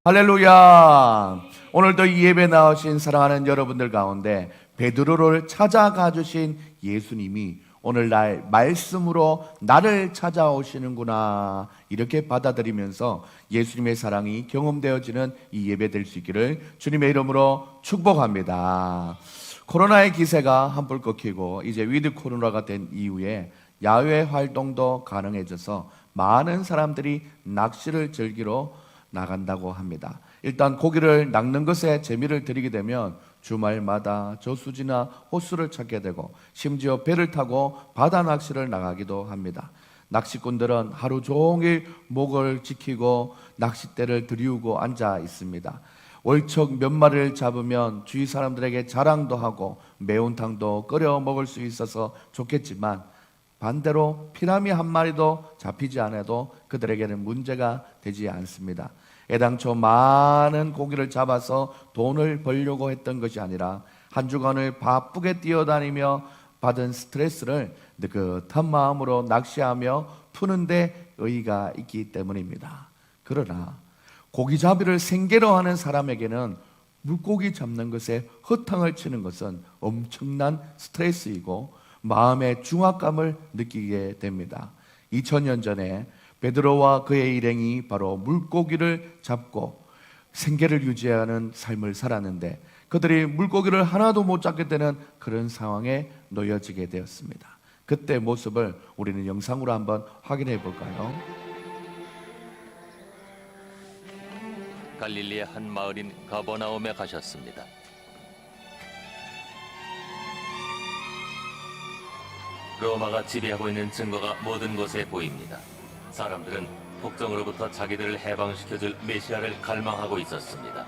할렐루야. 오늘도 이 예배 나오신 사랑하는 여러분들 가운데 베드로를 찾아가 주신 예수님이 오늘날 말씀으로 나를 찾아오시는구나 이렇게 받아들이면서 예수님의 사랑이 경험되어지는 이 예배 될 수 있기를 주님의 이름으로 축복합니다. 코로나의 기세가 한풀 꺾이고 이제 위드 코로나가 된 이후에 야외 활동도 가능해져서 많은 사람들이 낚시를 즐기러 나간다고 합니다. 일단 고기를 낚는 것에 재미를 들이게 되면 주말마다 저수지나 호수를 찾게 되고 심지어 배를 타고 바다 낚시를 나가기도 합니다. 낚시꾼들은 하루 종일 목을 지키고 낚싯대를 들이우고 앉아 있습니다. 월척 몇 마리를 잡으면 주위 사람들에게 자랑도 하고 매운탕도 끓여 먹을 수 있어서 좋겠지만 반대로 피라미 한 마리도 잡히지 않아도 그들에게는 문제가 되지 않습니다. 애당초 많은 고기를 잡아서 돈을 벌려고 했던 것이 아니라 한 주간을 바쁘게 뛰어다니며 받은 스트레스를 느긋한 마음으로 낚시하며 푸는 데 의의가 있기 때문입니다. 그러나 고기잡이를 생계로 하는 사람에게는 물고기 잡는 것에 허탕을 치는 것은 엄청난 스트레스이고 마음의 중압감을 느끼게 됩니다. 2000년 전에 베드로와 그의 일행이 바로 물고기를 잡고 생계를 유지하는 삶을 살았는데 그들이 물고기를 하나도 못 잡게 되는 그런 상황에 놓여지게 되었습니다. 그때 모습을 우리는 영상으로 한번 확인해 볼까요? 갈릴리의 한 마을인 가버나움에 가셨습니다. 로마가 지배하고 있는 증거가 모든 곳에 보입니다. 사람들은 폭정으로부터 자기들을 해방시켜줄 메시아를 갈망하고 있었습니다.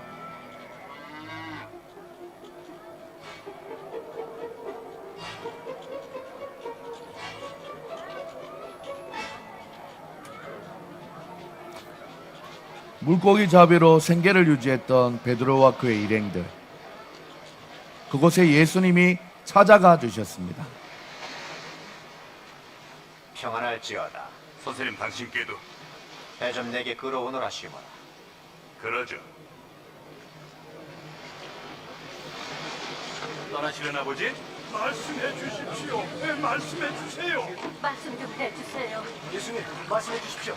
물고기 잡이로 생계를 유지했던 베드로와 그의 일행들, 그곳에 예수님이 찾아가 주셨습니다. 평안할지어다. 선생님 당신께도. 배 좀 내게 끌어오너라 시모나. 그러죠. 떠나시는 아버지? 말씀해 주십시오. 말씀해 주세요. 말씀 좀 해주세요. 예수님 말씀해 주십시오.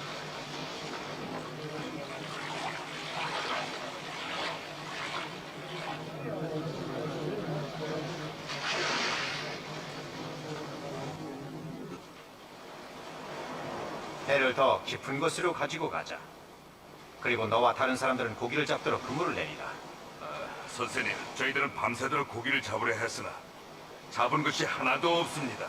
배를 더 깊은 곳으로 가지고 가자. 그리고 너와 다른 사람들은 고기를 잡도록 그물을 내리라. 선생님, 저희들은 밤새도록 고기를 잡으려 했으나 잡은 것이 하나도 없습니다.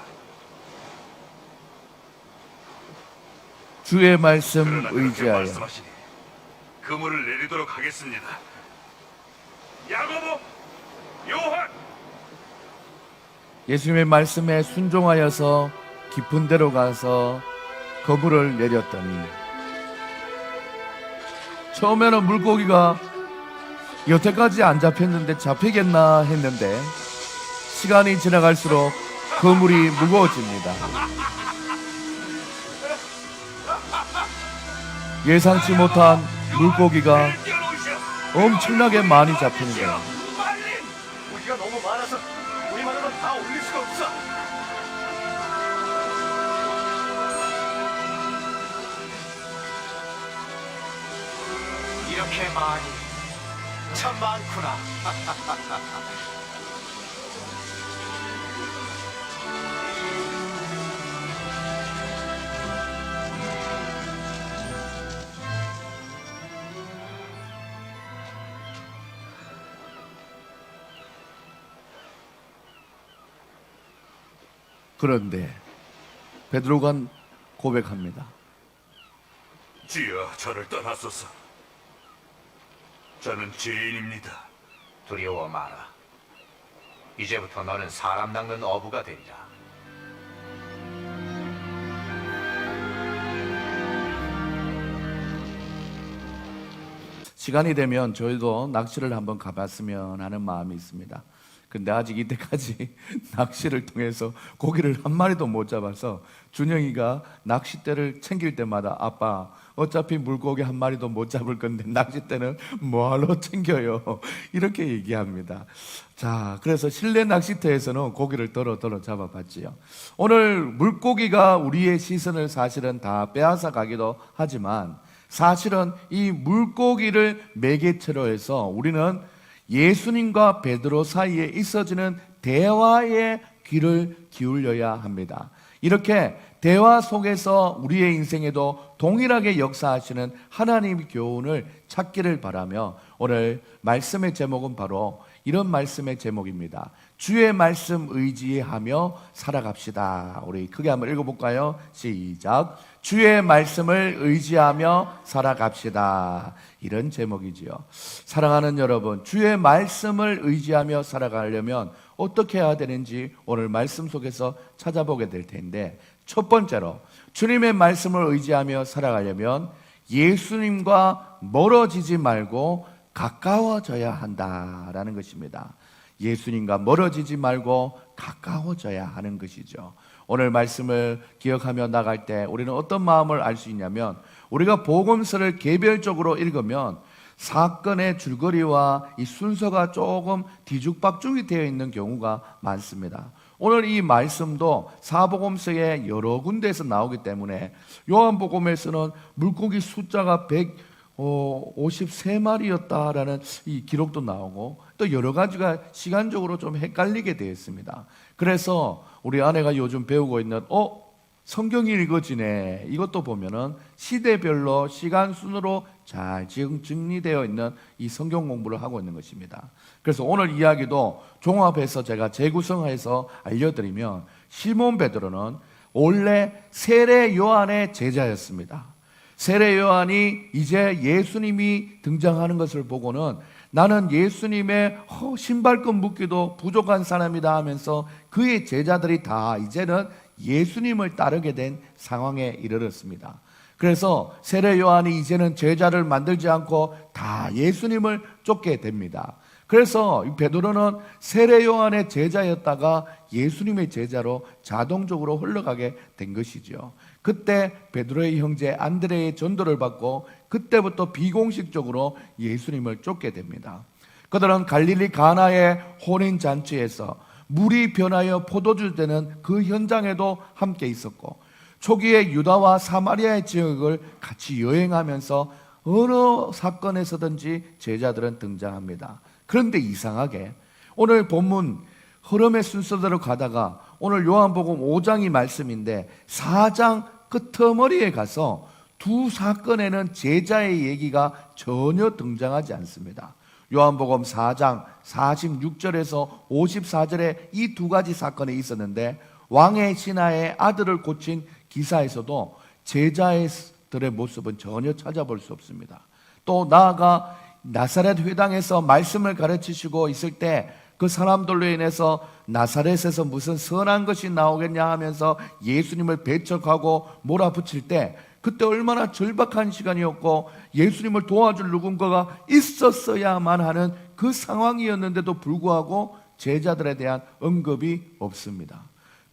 주의 말씀 그러나 그렇게 의지하여 말씀하시니 그물을 내리도록 하겠습니다. 야고보, 요한. 예수님의 말씀에 순종하여서 깊은 데로 가서 그물을 내렸더니 처음에는 물고기가 여태까지 안 잡혔는데 잡히겠나 했는데 시간이 지나갈수록 그물이 무거워집니다. 예상치 못한 물고기가 엄청나게 많이 잡히는 거예요. 우리가 너무 많아서 우리만으로는 다 올릴 수가 없어. 이렇게 많이 참 많구나. 그런데 베드로가 고백합니다. 주여, 저를 떠나소서. 저는 죄인입니다. 두려워 마라. 이제부터 너는 사람 낚는 어부가 되리라. 시간이 되면 저희도 낚시를 한번 가봤으면 하는 마음이 있습니다. 근데 아직 이때까지 낚시를 통해서 고기를 한 마리도 못 잡아서 준영이가 낚싯대를 챙길 때마다 아빠 어차피 물고기 한 마리도 못 잡을 건데 낚싯대는 뭐하러 챙겨요? 이렇게 얘기합니다. 자, 그래서 실내 낚시터에서는 고기를 덜어 잡아봤지요. 오늘 물고기가 우리의 시선을 사실은 다 빼앗아 가기도 하지만 사실은 이 물고기를 매개체로 해서 우리는 예수님과 베드로 사이에 있어지는 대화에 귀를 기울여야 합니다. 이렇게 대화 속에서 우리의 인생에도 동일하게 역사하시는 하나님의 교훈을 찾기를 바라며 오늘 말씀의 제목은 바로 이런 말씀의 제목입니다. 주의 말씀 의지하며 살아갑시다. 우리 크게 한번 읽어볼까요? 시작. 주의 말씀을 의지하며 살아갑시다. 이런 제목이지요. 사랑하는 여러분, 주의 말씀을 의지하며 살아가려면 어떻게 해야 되는지 오늘 말씀 속에서 찾아보게 될 텐데, 첫 번째로 주님의 말씀을 의지하며 살아가려면 예수님과 멀어지지 말고 가까워져야 한다라는 것입니다. 예수님과 멀어지지 말고 가까워져야 하는 것이죠. 오늘 말씀을 기억하며 나갈 때 우리는 어떤 마음을 알 수 있냐면, 우리가 복음서를 개별적으로 읽으면 사건의 줄거리와 이 순서가 조금 뒤죽박죽이 되어 있는 경우가 많습니다. 오늘 이 말씀도 사복음서에 여러 군데에서 나오기 때문에 요한복음에서는 물고기 숫자가 153마리였다라는 이 기록도 나오고 또 여러 가지가 시간적으로 좀 헷갈리게 되어 있습니다. 그래서 우리 아내가 요즘 배우고 있는 성경이 읽어지네, 이것도 보면은 시대별로 시간 순으로 잘 지금 정리되어 있는 이 성경 공부를 하고 있는 것입니다. 그래서 오늘 이야기도 종합해서 제가 재구성해서 알려드리면, 시몬 베드로는 원래 세례 요한의 제자였습니다. 세례 요한이 이제 예수님이 등장하는 것을 보고는 나는 예수님의 신발끈 묶기도 부족한 사람이다 하면서 그의 제자들이 다 이제는 예수님을 따르게 된 상황에 이르렀습니다. 그래서 세례 요한이 이제는 제자를 만들지 않고 다 예수님을 쫓게 됩니다. 그래서 베드로는 세례 요한의 제자였다가 예수님의 제자로 자동적으로 흘러가게 된 것이죠. 그때 베드로의 형제 안드레의 전도를 받고 그때부터 비공식적으로 예수님을 쫓게 됩니다. 그들은 갈릴리 가나의 혼인 잔치에서 물이 변하여 포도주 되는 그 현장에도 함께 있었고, 초기에 유다와 사마리아의 지역을 같이 여행하면서 어느 사건에서든지 제자들은 등장합니다. 그런데 이상하게 오늘 본문 흐름의 순서대로 가다가 오늘 요한복음 5장이 말씀인데 4장 끝머리에 가서 두 사건에는 제자의 얘기가 전혀 등장하지 않습니다. 요한복음 4장 46절에서 54절에 이 두 가지 사건이 있었는데, 왕의 신하의 아들을 고친 기사에서도 제자들의 모습은 전혀 찾아볼 수 없습니다. 또 나아가 나사렛 회당에서 말씀을 가르치시고 있을 때 그 사람들로 인해서 나사렛에서 무슨 선한 것이 나오겠냐 하면서 예수님을 배척하고 몰아붙일 때, 그때 얼마나 절박한 시간이었고 예수님을 도와줄 누군가가 있었어야만 하는 그 상황이었는데도 불구하고 제자들에 대한 언급이 없습니다.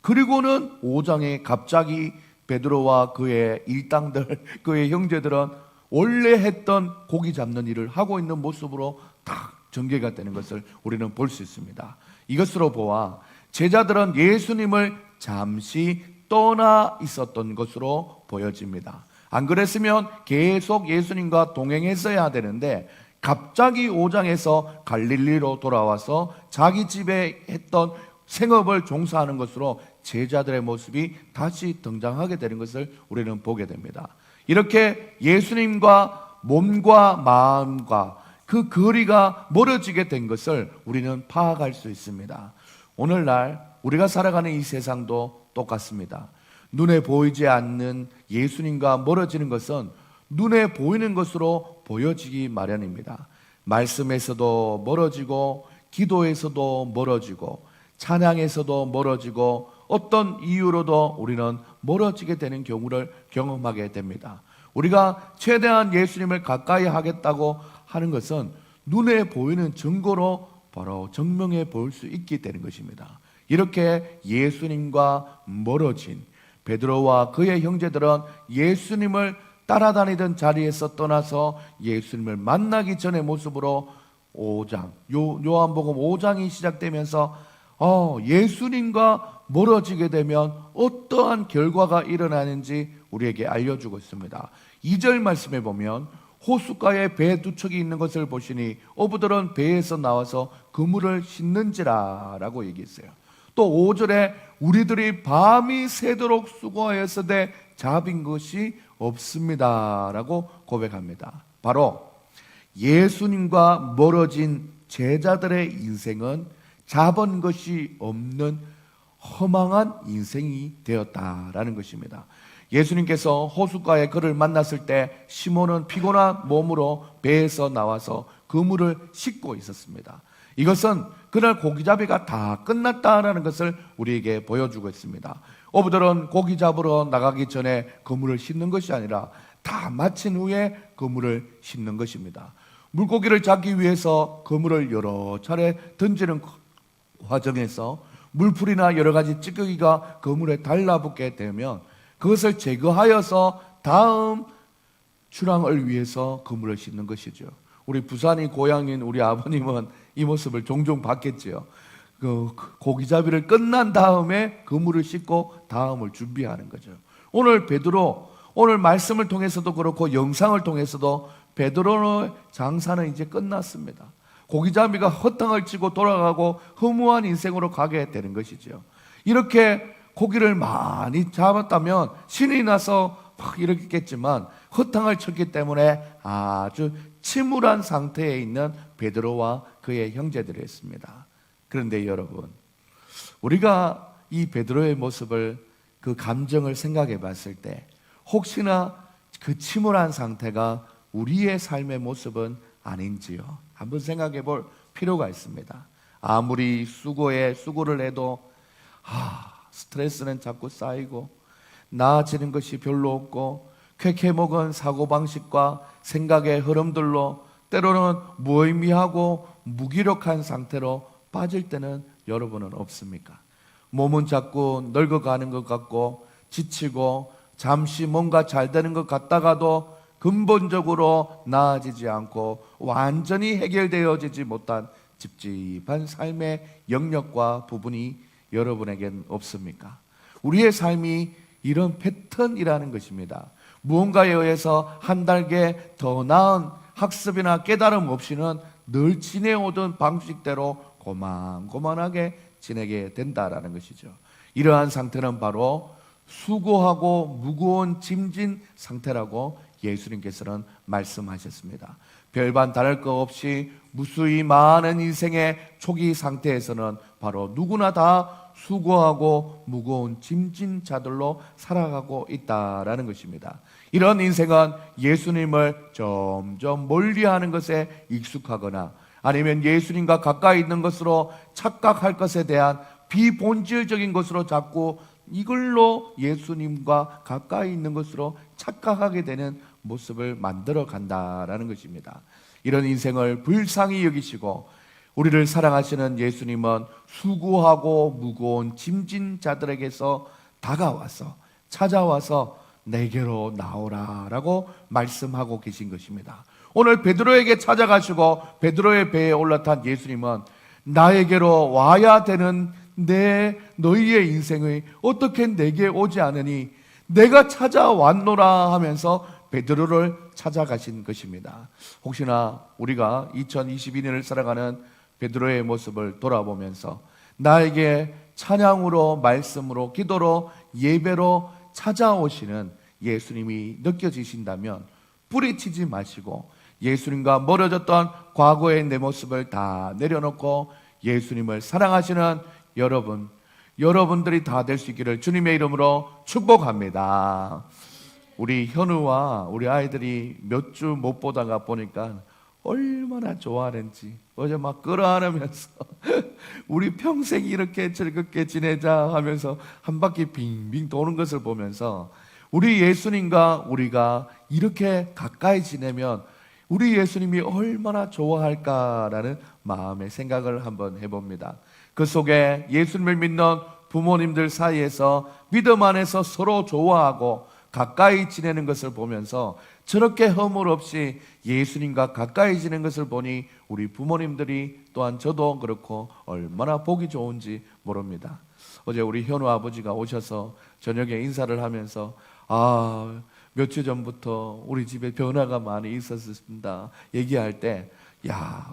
그리고는 5장에 갑자기 베드로와 그의 일당들, 그의 형제들은 원래 했던 고기 잡는 일을 하고 있는 모습으로 딱 전개가 되는 것을 우리는 볼 수 있습니다. 이것으로 보아 제자들은 예수님을 잠시 떠나 있었던 것으로 보여집니다. 안 그랬으면 계속 예수님과 동행했어야 되는데 갑자기 5장에서 갈릴리로 돌아와서 자기 집에 했던 생업을 종사하는 것으로 제자들의 모습이 다시 등장하게 되는 것을 우리는 보게 됩니다. 이렇게 예수님과 몸과 마음과 그 거리가 멀어지게 된 것을 우리는 파악할 수 있습니다. 오늘날 우리가 살아가는 이 세상도 똑같습니다. 눈에 보이지 않는 예수님과 멀어지는 것은 눈에 보이는 것으로 보여지기 마련입니다. 말씀에서도 멀어지고, 기도에서도 멀어지고, 찬양에서도 멀어지고, 어떤 이유로도 우리는 멀어지게 되는 경우를 경험하게 됩니다. 우리가 최대한 예수님을 가까이 하겠다고 하는 것은 눈에 보이는 증거로 바로 증명해 볼 수 있게 되는 것입니다. 이렇게 예수님과 멀어진 베드로와 그의 형제들은 예수님을 따라다니던 자리에서 떠나서 예수님을 만나기 전의 모습으로 5장, 요한복음 5장이 시작되면서 예수님과 멀어지게 되면 어떠한 결과가 일어나는지 우리에게 알려주고 있습니다. 2절 말씀에 보면 호숫가에 배 두 척이 있는 것을 보시니 어부들은 배에서 나와서 그물을 씻는지라 라고 얘기했어요. 또 5절에 우리들이 밤이 새도록 수고하였으되 잡은 것이 없습니다 라고 고백합니다. 바로 예수님과 멀어진 제자들의 인생은 잡은 것이 없는 허망한 인생이 되었다라는 것입니다. 예수님께서 호숫가에 그를 만났을 때 시몬은 피곤한 몸으로 배에서 나와서 그물을 씻고 있었습니다. 이것은 그날 고기잡이가 다 끝났다라는 것을 우리에게 보여주고 있습니다. 어부들은 고기 잡으러 나가기 전에 그물을 씻는 것이 아니라 다 마친 후에 그물을 씻는 것입니다. 물고기를 잡기 위해서 그물을 여러 차례 던지는 과정에서 물풀이나 여러 가지 찌꺼기가 그물에 달라붙게 되면 그것을 제거하여서 다음 출항을 위해서 그물을 씻는 것이죠. 우리 부산이 고향인 우리 아버님은 이 모습을 종종 봤겠지요. 그 고기잡이를 끝난 다음에 그물을 씻고 다음을 준비하는 거죠. 오늘 베드로, 오늘 말씀을 통해서도 그렇고 영상을 통해서도 베드로의 장사는 이제 끝났습니다. 고기잡이가 허탕을 치고 돌아가고 허무한 인생으로 가게 되는 것이죠. 이렇게 고기를 많이 잡았다면 신이 나서 막 이렇겠지만 허탕을 쳤기 때문에 아주 침울한 상태에 있는 베드로와 그의 형제들이었습니다. 그런데 여러분, 우리가 이 베드로의 모습을, 그 감정을 생각해 봤을 때 혹시나 그 침울한 상태가 우리의 삶의 모습은 아닌지요? 한번 생각해 볼 필요가 있습니다. 아무리 수고를 해도 스트레스는 자꾸 쌓이고 나아지는 것이 별로 없고 쾌쾌먹은 사고방식과 생각의 흐름들로 때로는 무의미하고 무기력한 상태로 빠질 때는 여러분은 없습니까? 몸은 자꾸 늙어가는 것 같고 지치고 잠시 뭔가 잘 되는 것 같다가도 근본적으로 나아지지 않고 완전히 해결되어지지 못한 찝찝한 삶의 영역과 부분이 여러분에겐 없습니까? 우리의 삶이 이런 패턴이라는 것입니다. 무언가에 의해서 한 단계 더 나은 학습이나 깨달음 없이는 늘 지내오던 방식대로 고만고만하게 지내게 된다라는 것이죠. 이러한 상태는 바로 수고하고 무거운 짐진 상태라고 예수님께서는 말씀하셨습니다. 별반 다를 것 없이 무수히 많은 인생의 초기 상태에서는 바로 누구나 다 수고하고 무거운 짐진 자들로 살아가고 있다라는 것입니다. 이런 인생은 예수님을 점점 멀리하는 것에 익숙하거나 아니면 예수님과 가까이 있는 것으로 착각할 것에 대한 비본질적인 것으로 자꾸 이걸로 예수님과 가까이 있는 것으로 착각하게 되는 모습을 만들어 간다라는 것입니다. 이런 인생을 불쌍히 여기시고 우리를 사랑하시는 예수님은 수고하고 무거운 짐진 자들에게서 다가와서 찾아와서 내게로 나오라라고 말씀하고 계신 것입니다. 오늘 베드로에게 찾아가시고 베드로의 배에 올라탄 예수님은 나에게로 와야 되는 너희의 인생의 어떻게 내게 오지 않으니 내가 찾아왔노라 하면서 베드로를 찾아가신 것입니다. 혹시나 우리가 2022년을 살아가는 베드로의 모습을 돌아보면서 나에게 찬양으로, 말씀으로, 기도로, 예배로 찾아오시는 예수님이 느껴지신다면 뿌리치지 마시고 예수님과 멀어졌던 과거의 내 모습을 다 내려놓고 예수님을 사랑하시는 여러분들이 다 될 수 있기를 주님의 이름으로 축복합니다. 우리 현우와 우리 아이들이 몇 주 못 보다가 보니까 얼마나 좋아하는지 어제 막 끌어안으면서 우리 평생 이렇게 즐겁게 지내자 하면서 한 바퀴 빙빙 도는 것을 보면서 우리 예수님과 우리가 이렇게 가까이 지내면 우리 예수님이 얼마나 좋아할까라는 마음의 생각을 한번 해봅니다. 그 속에 예수님을 믿는 부모님들 사이에서 믿음 안에서 서로 좋아하고 가까이 지내는 것을 보면서 저렇게 허물 없이 예수님과 가까이 지내는 것을 보니 우리 부모님들이 또한 저도 그렇고 얼마나 보기 좋은지 모릅니다. 어제 우리 현우 아버지가 오셔서 저녁에 인사를 하면서 며칠 전부터 우리 집에 변화가 많이 있었습니다 얘기할 때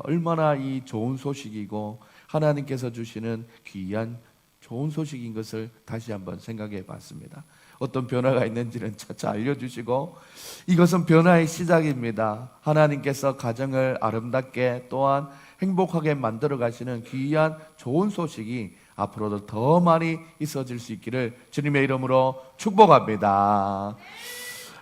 얼마나 이 좋은 소식이고 하나님께서 주시는 귀한 좋은 소식인 것을 다시 한번 생각해 봤습니다. 어떤 변화가 있는지는 차차 알려주시고 이것은 변화의 시작입니다. 하나님께서 가정을 아름답게 또한 행복하게 만들어 가시는 귀한 좋은 소식이 앞으로도 더 많이 있어질 수 있기를 주님의 이름으로 축복합니다.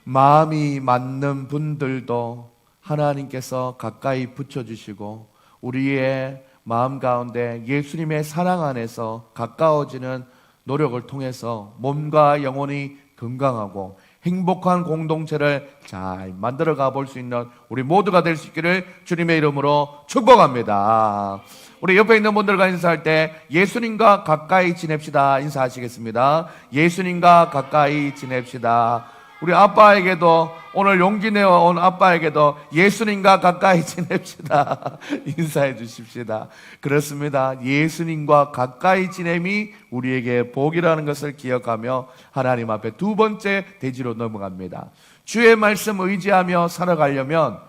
마음이 맞는 분들도 하나님께서 가까이 붙여주시고 우리의 마음 가운데 예수님의 사랑 안에서 가까워지는 노력을 통해서 몸과 영혼이 건강하고 행복한 공동체를 잘 만들어가 볼 수 있는 우리 모두가 될 수 있기를 주님의 이름으로 축복합니다. 우리 옆에 있는 분들과 인사할 때 예수님과 가까이 지냅시다 인사하시겠습니다. 예수님과 가까이 지냅시다. 우리 아빠에게도 오늘 용기 내어 온 아빠에게도 예수님과 가까이 지냅시다 인사해 주십시다. 그렇습니다. 예수님과 가까이 지냄이 우리에게 복이라는 것을 기억하며 하나님 앞에 두 번째 대지로 넘어갑니다. 주의 말씀 의지하며 살아가려면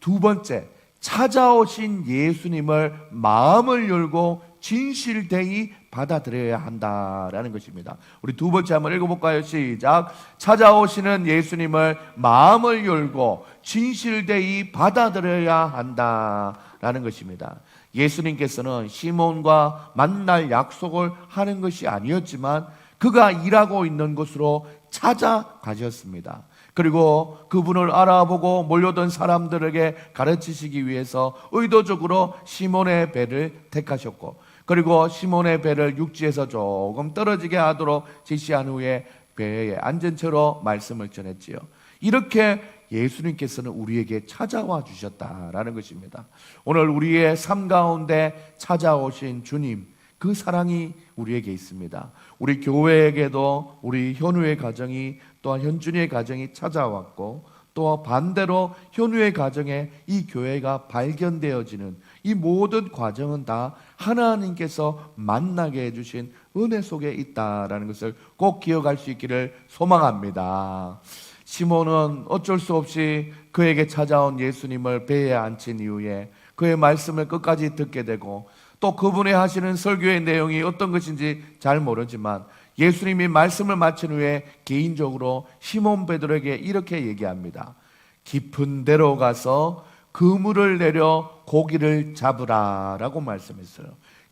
두 번째, 찾아오신 예수님을 마음을 열고 진실되이 받아들여야 한다라는 것입니다. 우리 두 번째 한번 읽어볼까요? 시작. 찾아오시는 예수님을 마음을 열고 진실되이 받아들여야 한다라는 것입니다. 예수님께서는 시몬과 만날 약속을 하는 것이 아니었지만 그가 일하고 있는 곳으로 찾아가셨습니다. 그리고 그분을 알아보고 몰려든 사람들에게 가르치시기 위해서 의도적으로 시몬의 배를 택하셨고 그리고 시몬의 배를 육지에서 조금 떨어지게 하도록 지시한 후에 배에 앉은 채로 말씀을 전했지요. 이렇게 예수님께서는 우리에게 찾아와 주셨다라는 것입니다. 오늘 우리의 삶 가운데 찾아오신 주님, 그 사랑이 우리에게 있습니다. 우리 교회에게도 우리 현우의 가정이 또한 현준이의 가정이 찾아왔고 또 반대로 현우의 가정에 이 교회가 발견되어지는 이 모든 과정은 다 하나님께서 만나게 해주신 은혜 속에 있다라는 것을 꼭 기억할 수 있기를 소망합니다. 시몬은 어쩔 수 없이 그에게 찾아온 예수님을 배에 앉힌 이후에 그의 말씀을 끝까지 듣게 되고 또 그분의 하시는 설교의 내용이 어떤 것인지 잘 모르지만 예수님이 말씀을 마친 후에 개인적으로 시몬 베드로에게 이렇게 얘기합니다. 깊은 데로 가서 그물을 내려 고기를 잡으라 라고 말씀했어요.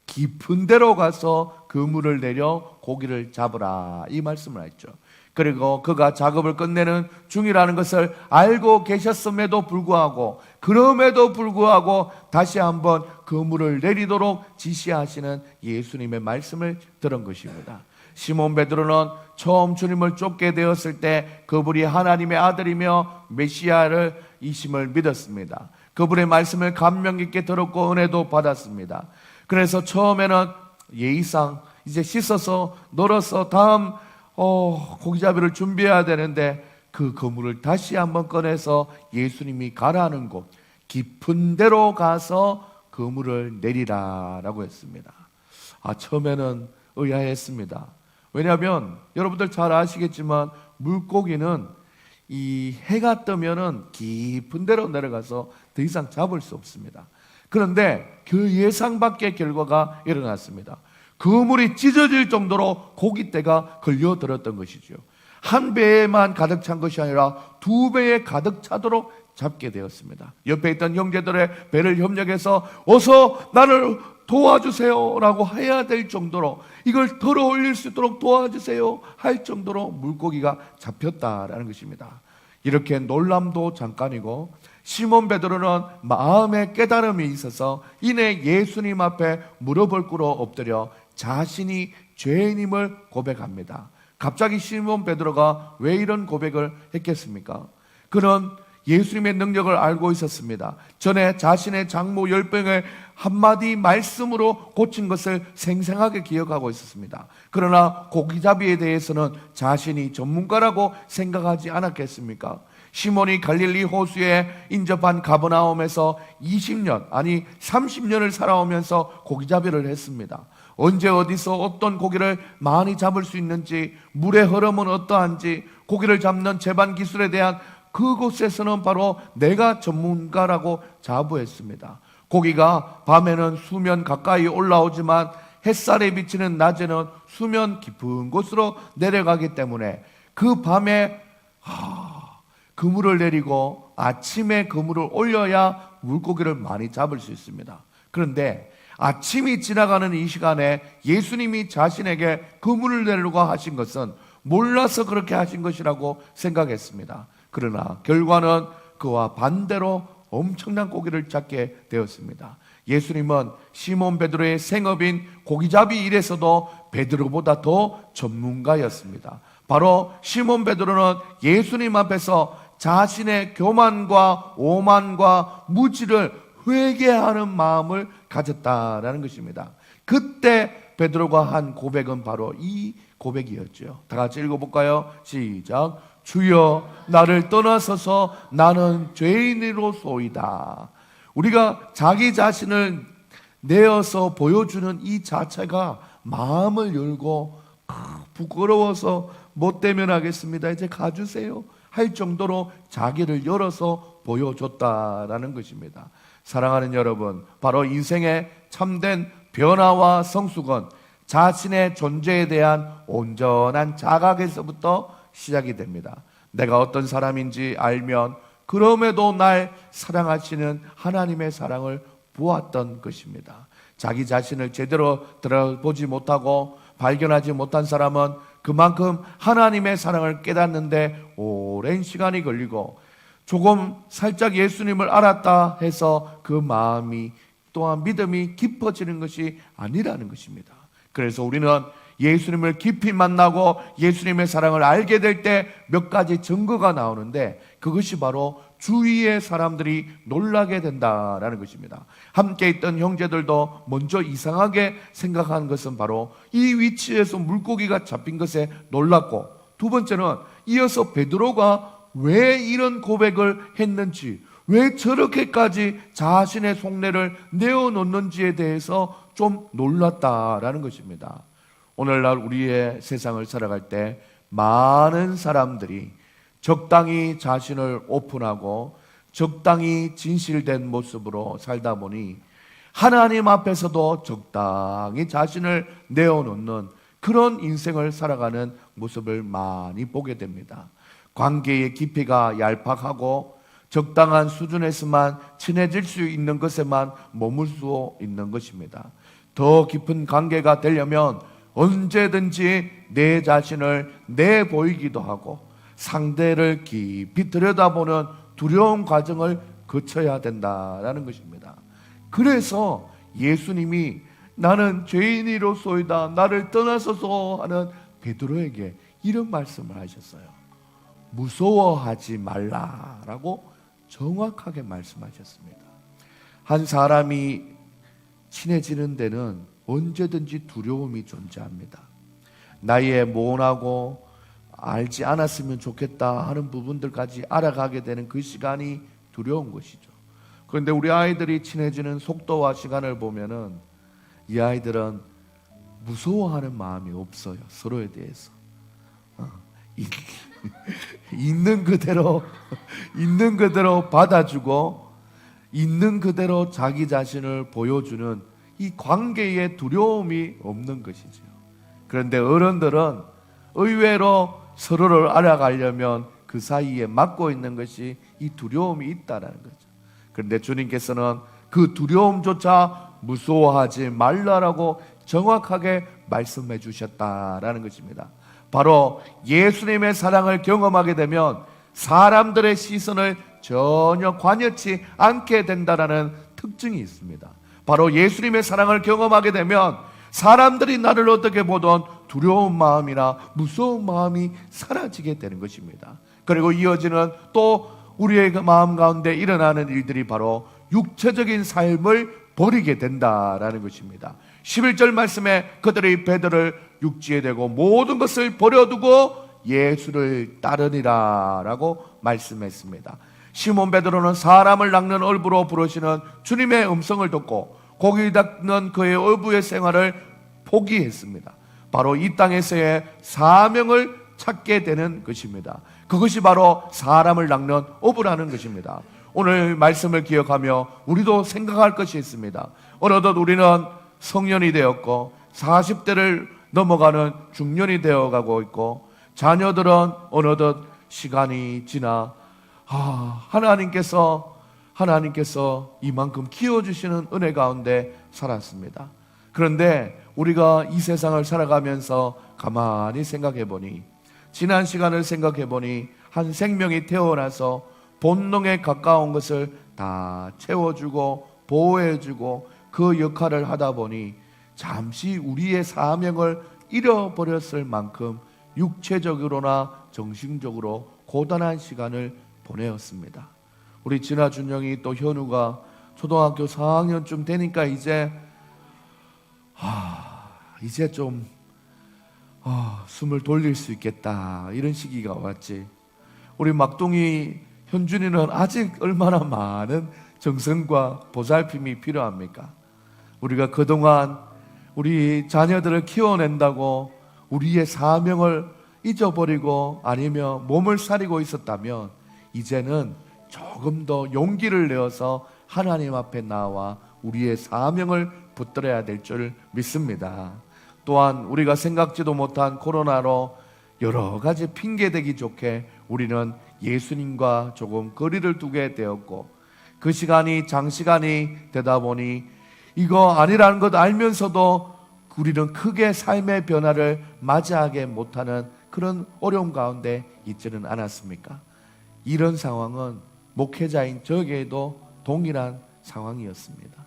깊은 데로 가서 그물을 내려 고기를 잡으라 이 말씀을 했죠. 그리고 그가 작업을 끝내는 중이라는 것을 알고 계셨음에도 불구하고 그럼에도 불구하고 다시 한번 그물을 내리도록 지시하시는 예수님의 말씀을 들은 것입니다. 시몬 베드로는 처음 주님을 쫓게 되었을 때 그분이 하나님의 아들이며 메시아를 이심을 믿었습니다. 그분의 말씀을 감명 깊게 들었고 은혜도 받았습니다. 그래서 처음에는 예의상 이제 씻어서 널어서 다음 고기잡이를 준비해야 되는데 그 그물을 다시 한번 꺼내서 예수님이 가라는 곳 깊은 데로 가서 그물을 내리라라고 했습니다. 처음에는 의아했습니다. 왜냐하면 여러분들 잘 아시겠지만 물고기는 이 해가 뜨면은 깊은 데로 내려가서 더 이상 잡을 수 없습니다. 그런데 그 예상 밖의 결과가 일어났습니다. 그물이 찢어질 정도로 고깃대가 걸려들었던 것이죠. 한 배에만 가득 찬 것이 아니라 두 배에 가득 차도록 잡게 되었습니다. 옆에 있던 형제들의 배를 협력해서 어서 나를 도와주세요 라고 해야 될 정도로 이걸 들어 올릴 수 있도록 도와주세요 할 정도로 물고기가 잡혔다라는 것입니다. 이렇게 놀람도 잠깐이고 시몬 베드로는 마음의 깨달음이 있어서 이내 예수님 앞에 무릎 꿇어 엎드려 자신이 죄인임을 고백합니다. 갑자기 시몬 베드로가 왜 이런 고백을 했겠습니까? 그는 예수님의 능력을 알고 있었습니다. 전에 자신의 장모 열병을 한마디 말씀으로 고친 것을 생생하게 기억하고 있었습니다. 그러나 고기잡이에 대해서는 자신이 전문가라고 생각하지 않았겠습니까? 시몬이 갈릴리 호수에 인접한 가버나움에서 20년, 아니 30년을 살아오면서 고기잡이를 했습니다. 언제 어디서 어떤 고기를 많이 잡을 수 있는지, 물의 흐름은 어떠한지, 고기를 잡는 재반 기술에 대한 그곳에서는 바로 내가 전문가라고 자부했습니다. 고기가 밤에는 수면 가까이 올라오지만 햇살에 비치는 낮에는 수면 깊은 곳으로 내려가기 때문에 그 밤에 그물을 내리고 아침에 그물을 올려야 물고기를 많이 잡을 수 있습니다. 그런데 아침이 지나가는 이 시간에 예수님이 자신에게 그물을 내리고 하신 것은 몰라서 그렇게 하신 것이라고 생각했습니다. 그러나 결과는 그와 반대로 엄청난 고기를 잡게 되었습니다. 예수님은 시몬 베드로의 생업인 고기잡이 일에서도 베드로보다 더 전문가였습니다. 바로 시몬 베드로는 예수님 앞에서 자신의 교만과 오만과 무지를 회개하는 마음을 가졌다라는 것입니다. 그때 베드로가 한 고백은 바로 이 고백이었죠. 다 같이 읽어볼까요? 시작. 주여, 나를 떠나서서 나는 죄인으로소이다. 우리가 자기 자신을 내어서 보여주는 이 자체가 마음을 열고 부끄러워서 못 대면하겠습니다, 이제 가주세요 할 정도로 자기를 열어서 보여줬다라는 것입니다. 사랑하는 여러분, 바로 인생의 참된 변화와 성숙은 자신의 존재에 대한 온전한 자각에서부터 시작이 됩니다. 내가 어떤 사람인지 알면 그럼에도 날 사랑하시는 하나님의 사랑을 보았던 것입니다. 자기 자신을 제대로 들어보지 못하고 발견하지 못한 사람은 그만큼 하나님의 사랑을 깨닫는데 오랜 시간이 걸리고, 조금 살짝 예수님을 알았다 해서 그 마음이 또한 믿음이 깊어지는 것이 아니라는 것입니다. 그래서 우리는 예수님을 깊이 만나고 예수님의 사랑을 알게 될 때 몇 가지 증거가 나오는데, 그것이 바로 주위의 사람들이 놀라게 된다라는 것입니다. 함께 있던 형제들도 먼저 이상하게 생각한 것은 바로 이 위치에서 물고기가 잡힌 것에 놀랐고, 두 번째는 이어서 베드로가 왜 이런 고백을 했는지, 왜 저렇게까지 자신의 속내를 내어놓는지에 대해서 좀 놀랐다라는 것입니다. 오늘날 우리의 세상을 살아갈 때 많은 사람들이 적당히 자신을 오픈하고 적당히 진실된 모습으로 살다 보니 하나님 앞에서도 적당히 자신을 내어놓는 그런 인생을 살아가는 모습을 많이 보게 됩니다. 관계의 깊이가 얄팍하고 적당한 수준에서만 친해질 수 있는 것에만 머물 수 있는 것입니다. 더 깊은 관계가 되려면 언제든지 내 자신을 내보이기도 하고 상대를 깊이 들여다보는 두려운 과정을 거쳐야 된다라는 것입니다. 그래서 예수님이 나는 죄인이로소이다, 나를 떠나소서 하는 베드로에게 이런 말씀을 하셨어요. 무서워하지 말라라고 정확하게 말씀하셨습니다. 한 사람이 친해지는 데는 언제든지 두려움이 존재합니다. 나의 모호하고 알지 않았으면 좋겠다 하는 부분들까지 알아가게 되는 그 시간이 두려운 것이죠. 그런데 우리 아이들이 친해지는 속도와 시간을 보면은 이 아이들은 무서워하는 마음이 없어요. 서로에 대해서 있는 그대로 받아주고 있는 그대로 자기 자신을 보여주는 이 관계에 두려움이 없는 것이죠. 그런데 어른들은 의외로 서로를 알아가려면 그 사이에 막고 있는 것이 이 두려움이 있다라는 거죠. 그런데 주님께서는 그 두려움조차 무서워하지 말라라고 정확하게 말씀해 주셨다라는 것입니다. 바로 예수님의 사랑을 경험하게 되면 사람들의 시선을 전혀 관여치 않게 된다라는 특징이 있습니다. 바로 예수님의 사랑을 경험하게 되면 사람들이 나를 어떻게 보던 두려운 마음이나 무서운 마음이 사라지게 되는 것입니다. 그리고 이어지는 또 우리의 그 마음 가운데 일어나는 일들이 바로 육체적인 삶을 버리게 된다라는 것입니다. 11절 말씀에 그들이 베드로를 육지에 대고 모든 것을 버려두고 예수를 따르니라 라고 말씀했습니다. 시몬 베드로는 사람을 낚는 얼부로 부르시는 주님의 음성을 듣고 고기 닦는 그의 어부의 생활을 포기했습니다. 바로 이 땅에서의 사명을 찾게 되는 것입니다. 그것이 바로 사람을 낚는 어부라는 것입니다. 오늘 말씀을 기억하며 우리도 생각할 것이 있습니다. 어느덧 우리는 성년이 되었고 40대를 넘어가는 중년이 되어가고 있고 자녀들은 어느덧 시간이 지나 하나님께서 이만큼 키워주시는 은혜 가운데 살았습니다. 그런데 우리가 이 세상을 살아가면서 가만히 생각해 보니, 지난 시간을 생각해 보니 한 생명이 태어나서 본능에 가까운 것을 다 채워주고 보호해주고 그 역할을 하다 보니 잠시 우리의 사명을 잃어버렸을 만큼 육체적으로나 정신적으로 고단한 시간을 보내었습니다. 우리 진아, 준영이 또 현우가 초등학교 4학년쯤 되니까 이제 좀 숨을 돌릴 수 있겠다, 이런 시기가 왔지. 우리 막둥이 현준이는 아직 얼마나 많은 정성과 보살핌이 필요합니까? 우리가 그동안 우리 자녀들을 키워낸다고 우리의 사명을 잊어버리고 아니면 몸을 사리고 있었다면 이제는 조금 더 용기를 내어서 하나님 앞에 나와 우리의 사명을 붙들어야 될 줄 믿습니다. 또한 우리가 생각지도 못한 코로나로 여러 가지 핑계대기 좋게 우리는 예수님과 조금 거리를 두게 되었고, 그 시간이 장시간이 되다 보니 이거 아니라는 것 알면서도 우리는 크게 삶의 변화를 맞이하게 못하는 그런 어려움 가운데 있지는 않았습니까? 이런 상황은 목회자인 저에게도 동일한 상황이었습니다.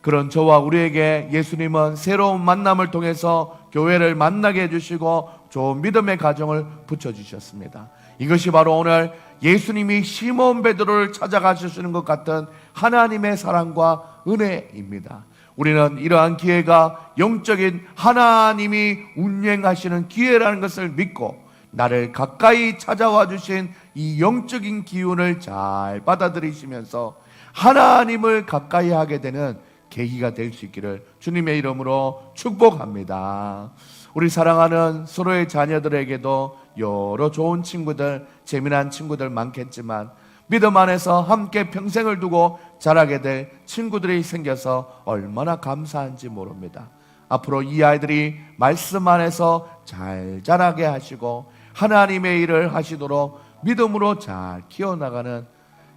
그런 저와 우리에게 예수님은 새로운 만남을 통해서 교회를 만나게 해주시고 좋은 믿음의 가정을 붙여주셨습니다. 이것이 바로 오늘 예수님이 시몬 베드로를 찾아가시는 것 같은 하나님의 사랑과 은혜입니다. 우리는 이러한 기회가 영적인 하나님이 운행하시는 기회라는 것을 믿고 나를 가까이 찾아와 주신 이 영적인 기운을 잘 받아들이시면서 하나님을 가까이 하게 되는 계기가 될 수 있기를 주님의 이름으로 축복합니다. 우리 사랑하는 서로의 자녀들에게도 여러 좋은 친구들, 재미난 친구들 많겠지만 믿음 안에서 함께 평생을 두고 자라게 될 친구들이 생겨서 얼마나 감사한지 모릅니다. 앞으로 이 아이들이 말씀 안에서 잘 자라게 하시고 하나님의 일을 하시도록 믿음으로 잘 키워나가는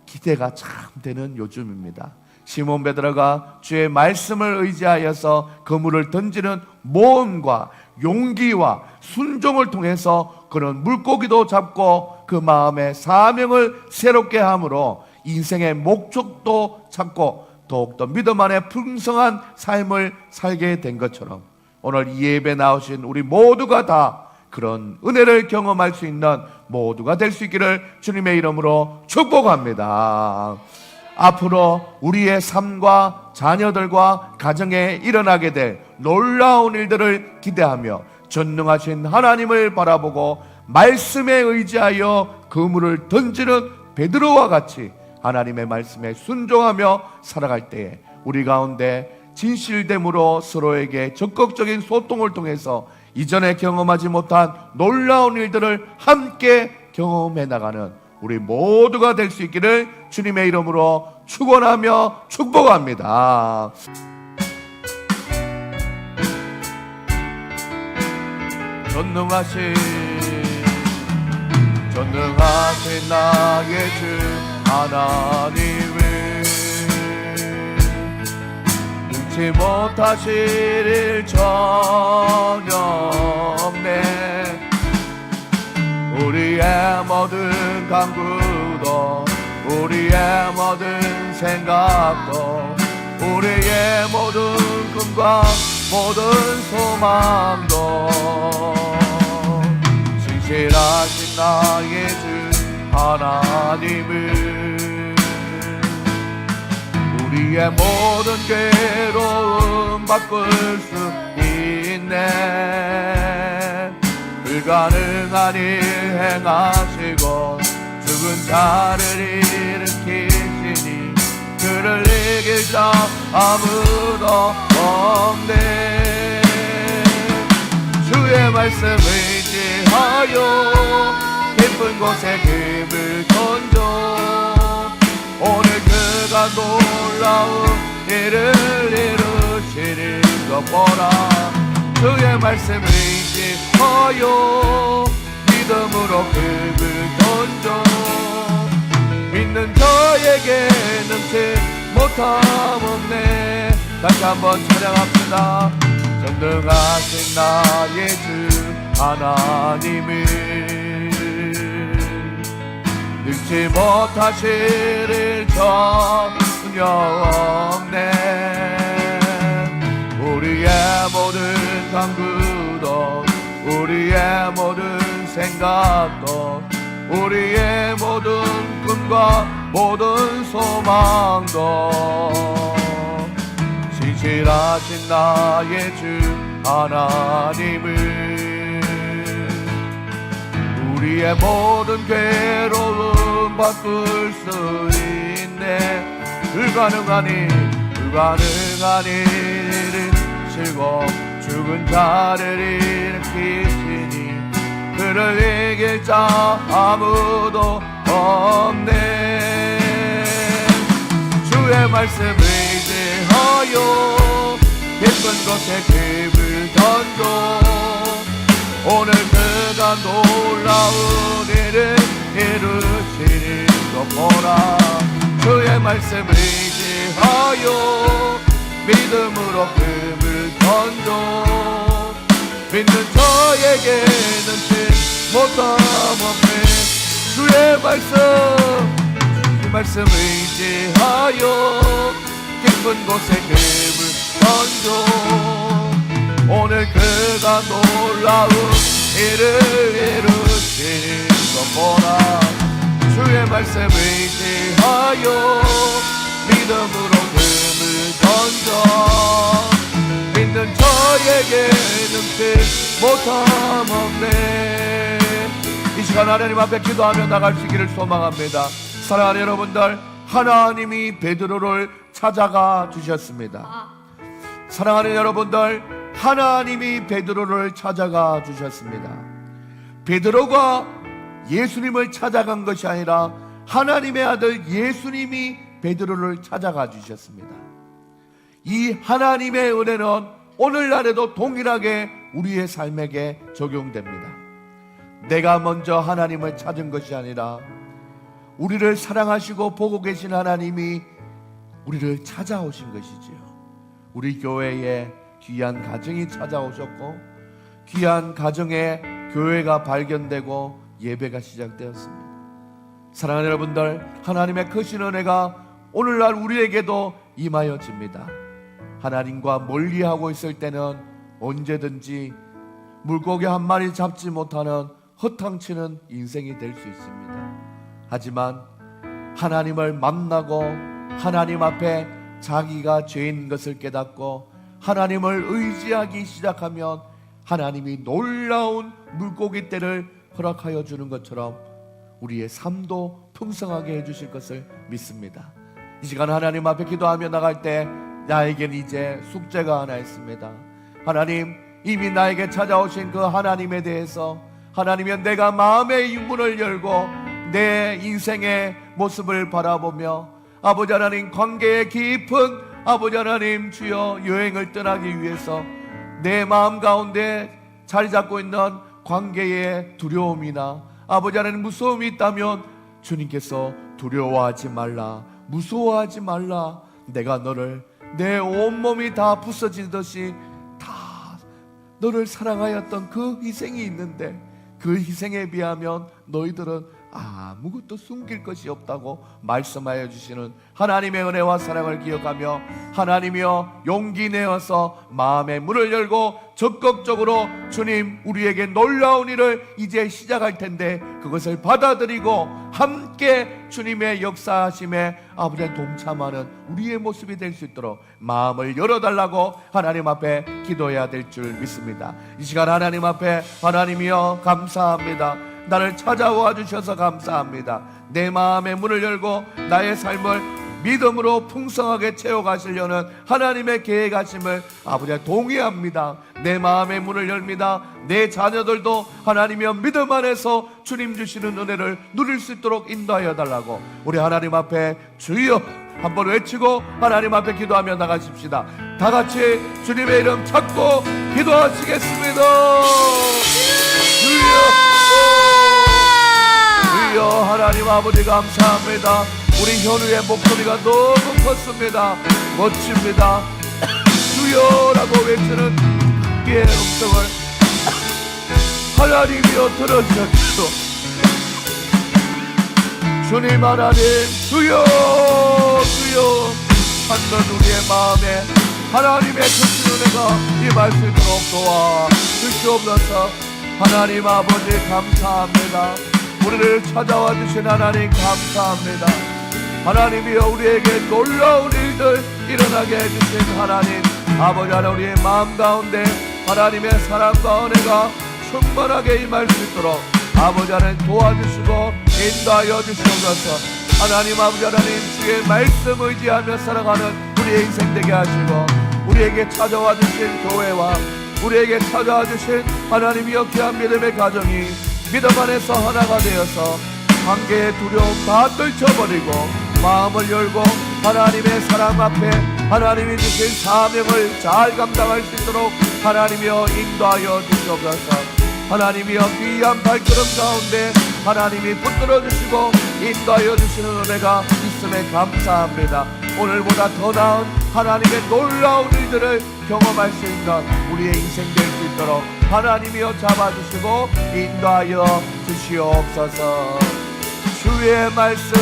기대가 참 되는 요즘입니다. 시몬 베드로가 주의 말씀을 의지하여서 그물을 던지는 모험과 용기와 순종을 통해서 그런 물고기도 잡고 그 마음의 사명을 새롭게 함으로 인생의 목적도 찾고 더욱더 믿음 안에 풍성한 삶을 살게 된 것처럼 오늘 이 예배 나오신 우리 모두가 다 그런 은혜를 경험할 수 있는 모두가 될 수 있기를 주님의 이름으로 축복합니다. 앞으로 우리의 삶과 자녀들과 가정에 일어나게 될 놀라운 일들을 기대하며 전능하신 하나님을 바라보고 말씀에 의지하여 그물을 던지는 베드로와 같이 하나님의 말씀에 순종하며 살아갈 때에 우리 가운데 진실됨으로 서로에게 적극적인 소통을 통해서 이전에 경험하지 못한 놀라운 일들을 함께 경험해 나가는 우리 모두가 될 수 있기를 주님의 이름으로 축원하며 축복합니다. 전능하신 나의 주 하나님을 능치 못하실 일 전혀 없네. 우리의 모든 간구도 우리의 모든 생각도 우리의 모든 꿈과 모든 소망도 진실하신 나의 주 하나님을. 우리의 모든 괴로움 바꿀 수 있네. 불가능한 일 행하시고 죽은 자를 일으키시니 그를 이길 자 아무도 없네. 주의 말씀 의지하여 깊은 곳에 금을 던져 오늘 그가 놀라운 일을 이루시는 것 보라. 주의 말씀 의지하여 믿음으로 금을 던져 믿는 저에게 능치 못함 없네. 다시 한번 찬양합니다. 전능하신 나의 주 하나님을 능치 못하시를 전혀 없네. 우리의 모든 간구도 우리의 모든 생각도 우리의 모든 꿈과 모든 소망도 진실하신 나의 주 하나님을 우리의 모든 괴로움 바꿀 수 있네. 불가능한 일을 실고 죽은 자를 일으키시니 그를 이길 자 아무도 없네. 주의 말씀 의지하여 깊은 곳에 금을 던져 오늘 그가 놀라운 일을 이루시는 것 보라. 주의 말씀 의지하여 믿음으로 금을 던져 믿는 저에게는 못함 없네. 주의 말씀 의지하여 깊은 곳에 금을 던져 오늘 그가 놀라운 일을 이루시는 것 보라. 주의 말씀 의지하여 믿음으로 금을 던져 믿는 저에게 능치 못함 없네. 이 시간 하나님 앞에 기도하며 나갈 수 있기를 소망합니다. 사랑하는 여러분들, 하나님이 베드로를 찾아가 주셨습니다. 사랑하는 여러분들, 하나님이 베드로를 찾아가 주셨습니다. 베드로가 예수님을 찾아간 것이 아니라 하나님의 아들 예수님이 베드로를 찾아가 주셨습니다. 이 하나님의 은혜는 오늘날에도 동일하게 우리의 삶에게 적용됩니다. 내가 먼저 하나님을 찾은 것이 아니라 우리를 사랑하시고 보고 계신 하나님이 우리를 찾아오신 것이지요. 우리 교회에 귀한 가정이 찾아오셨고 귀한 가정에 교회가 발견되고 예배가 시작되었습니다. 사랑하는 여러분들, 하나님의 크신 은혜가 오늘날 우리에게도 임하여집니다. 하나님과 멀리하고 있을 때는 언제든지 물고기 한 마리 잡지 못하는 허탕치는 인생이 될 수 있습니다. 하지만 하나님을 만나고 하나님 앞에 자기가 죄인 것을 깨닫고 하나님을 의지하기 시작하면 하나님이 놀라운 물고기 떼를 허락하여 주는 것처럼 우리의 삶도 풍성하게 해주실 것을 믿습니다. 이 시간 하나님 앞에 기도하며 나갈 때 나에겐 이제 숙제가 하나 있습니다. 하나님, 이미 나에게 찾아오신 그 하나님에 대해서 하나님은 내가 마음의 문을 열고 내 인생의 모습을 바라보며 아버지 하나님 관계의 깊은 아버지 하나님 주여 여행을 떠나기 위해서 내 마음 가운데 자리 잡고 있는 관계의 두려움이나 아버지 하나님 무서움이 있다면 주님께서 두려워하지 말라, 무서워하지 말라, 내가 너를 내 온몸이 다 부서지듯이 다 너를 사랑하였던 그 희생이 있는데 그 희생에 비하면 너희들은 아무것도 숨길 것이 없다고 말씀하여 주시는 하나님의 은혜와 사랑을 기억하며 하나님이여 용기 내어서 마음의 문을 열고 적극적으로 주님 우리에게 놀라운 일을 이제 시작할 텐데 그것을 받아들이고 함께 주님의 역사하심에 아버지의 동참하는 우리의 모습이 될 수 있도록 마음을 열어달라고 하나님 앞에 기도해야 될 줄 믿습니다. 이 시간 하나님 앞에 하나님이여 감사합니다. 나를 찾아와 주셔서 감사합니다. 내 마음의 문을 열고 나의 삶을 믿음으로 풍성하게 채워가시려는 하나님의 계획하심을 아버지와 동의합니다. 내 마음의 문을 열니다. 내 자녀들도 하나님의 믿음 안에서 주님 주시는 은혜를 누릴 수 있도록 인도하여 달라고 우리 하나님 앞에 주여 한번 외치고 하나님 앞에 기도하며 나가십시다. 다 같이 주님의 이름 찾고 기도하시겠습니다. 주여 주여 하나님 아버지 감사합니다. 우리 현우의 목소리가 너무 컸습니다. 멋집니다. 주여라고 외치는 그의 음성을 하나님이여 들어주십시오. 주님 하나님 주여 주여 찾는 우리의 마음에 하나님의 크신 은혜가 임할 수 있도록 도와 주시옵소서. 하나님 아버지 감사합니다. 우리를 찾아와 주신 하나님 감사합니다. 하나님이여 우리에게 놀라운 일들 일어나게 해주신 하나님 아버지 하나 우리의 마음 가운데 하나님의 사랑과 은혜가 충만하게 임할 수 있도록 아버지 하나님 도와주시고 인도하여 주시옵소서. 하나님 아버지 하나님 주의 말씀 의지하며 살아가는 우리의 인생 되게 하시고 우리에게 찾아와 주신 교회와 우리에게 찾아와 주신 하나님이여 귀한 믿음의 가정이 믿음 안에서 하나가 되어서 관계의 두려움 다 떨쳐버리고 마음을 열고 하나님의 사랑 앞에 하나님이 주신 사명을 잘 감당할 수 있도록 하나님이여 인도하여 주시옵소서. 하나님이여 귀한 발걸음 가운데 하나님이 붙들어 주시고 인도하여 주시는 은혜가 있음에 감사합니다. 오늘보다 더 나은 하나님의 놀라운 일들을 경험할 수 있는 우리의 인생 될 수 있도록 하나님이여 잡아주시고 인도하여 주시옵소서. 주의 말씀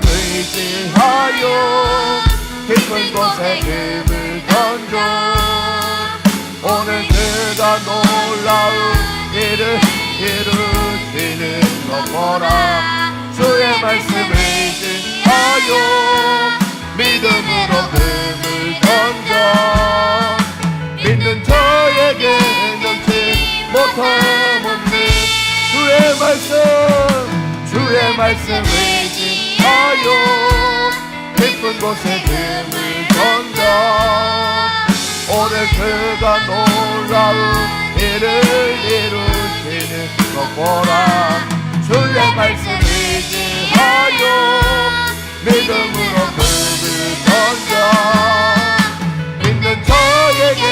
의지하여 깊은 곳에 금을 던져 오늘 그가 놀라운 일을 이루시는 것 보라. 주의 말씀 의지하여 믿음으로 금을 던져 믿는 저에게 넘치 못함없는 주의 말씀 의지하여 깊은 곳에 금을 던져 오늘 그가 놀라운 일을 이루시는 것 보라. 주의 말씀 의지하여 믿음으로 금을 던져 믿는 저에게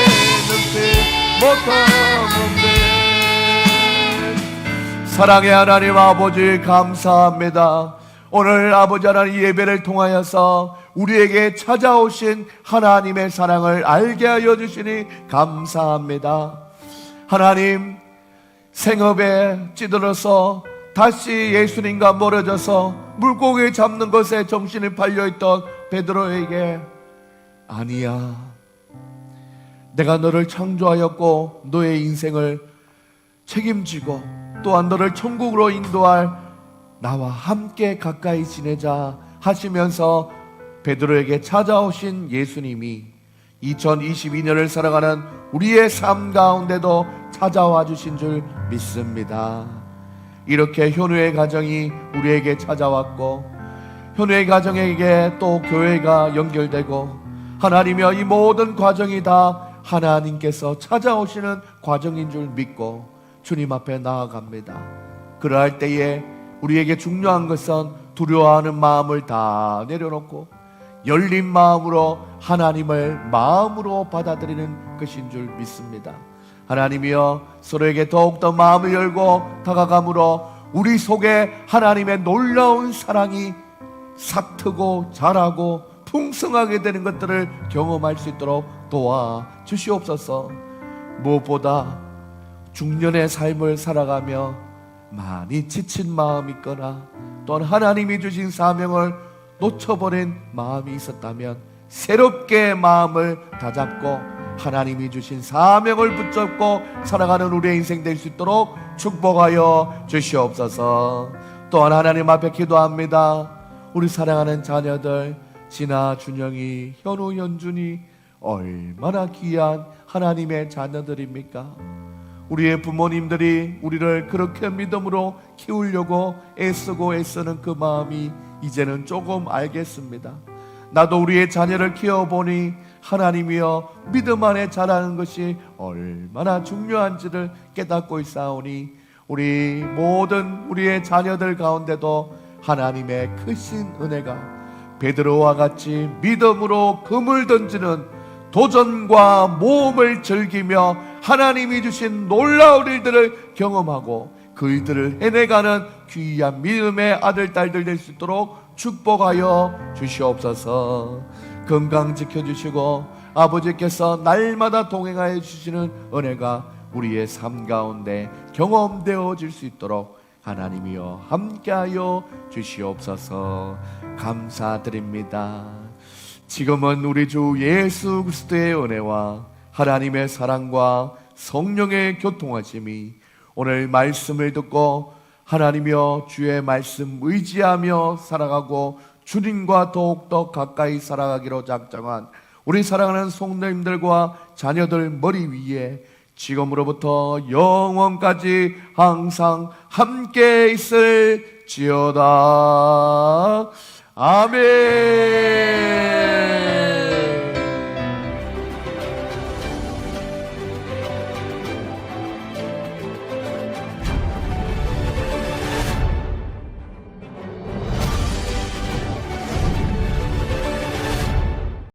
능치 못함없는 사랑의 하나님 아버지 감사합니다. 오늘 아버지 하나님 예배를 통하여서 우리에게 찾아오신 하나님의 사랑을 알게 하여 주시니 감사합니다. 하나님 생업에 찌들어서 다시 예수님과 멀어져서 물고기 잡는 것에 정신이 팔려있던 베드로에게 아니야, 내가 너를 창조하였고 너의 인생을 책임지고 또한 너를 천국으로 인도할 나와 함께 가까이 지내자 하시면서 베드로에게 찾아오신 예수님이 2022년을 살아가는 우리의 삶 가운데도 찾아와 주신 줄 믿습니다. 이렇게 현우의 가정이 우리에게 찾아왔고 현우의 가정에게 또 교회가 연결되고 하나님이여 이 모든 과정이 다 하나님께서 찾아오시는 과정인 줄 믿고 주님 앞에 나아갑니다. 그러할 때에 우리에게 중요한 것은 두려워하는 마음을 다 내려놓고 열린 마음으로 하나님을 마음으로 받아들이는 것인 줄 믿습니다. 하나님이여 서로에게 더욱더 마음을 열고 다가감으로 우리 속에 하나님의 놀라운 사랑이 싹트고 자라고 풍성하게 되는 것들을 경험할 수 있도록 도와주시옵소서. 무엇보다 중년의 삶을 살아가며 많이 지친 마음이 있거나 또한 하나님이 주신 사명을 놓쳐버린 마음이 있었다면 새롭게 마음을 다잡고 하나님이 주신 사명을 붙잡고 살아가는 우리의 인생 될 수 있도록 축복하여 주시옵소서. 또한 하나님 앞에 기도합니다. 우리 사랑하는 자녀들 진아, 준영이, 현우, 현준이 얼마나 귀한 하나님의 자녀들입니까? 우리의 부모님들이 우리를 그렇게 믿음으로 키우려고 애쓰고 애쓰는 그 마음이 이제는 조금 알겠습니다. 나도 우리의 자녀를 키워보니 하나님이여 믿음 안에 자라는 것이 얼마나 중요한지를 깨닫고 있사오니 우리 모든 우리의 자녀들 가운데도 하나님의 크신 은혜가 베드로와 같이 믿음으로 금을 던지는 도전과 모험을 즐기며 하나님이 주신 놀라운 일들을 경험하고 그 일들을 해내가는 귀한 믿음의 아들, 딸들 될 수 있도록 축복하여 주시옵소서. 건강 지켜주시고 아버지께서 날마다 동행하여 주시는 은혜가 우리의 삶 가운데 경험되어질 수 있도록 하나님이여 함께하여 주시옵소서. 감사드립니다. 지금은 우리 주 예수 그리스도의 은혜와 하나님의 사랑과 성령의 교통하심이 오늘 말씀을 듣고 하나님이여 주의 말씀 의지하며 살아가고 주님과 더욱더 가까이 살아가기로 작정한 우리 사랑하는 성도님들과 자녀들 머리 위에 지금으로부터 영원까지 항상 함께 있을지어다. 아멘.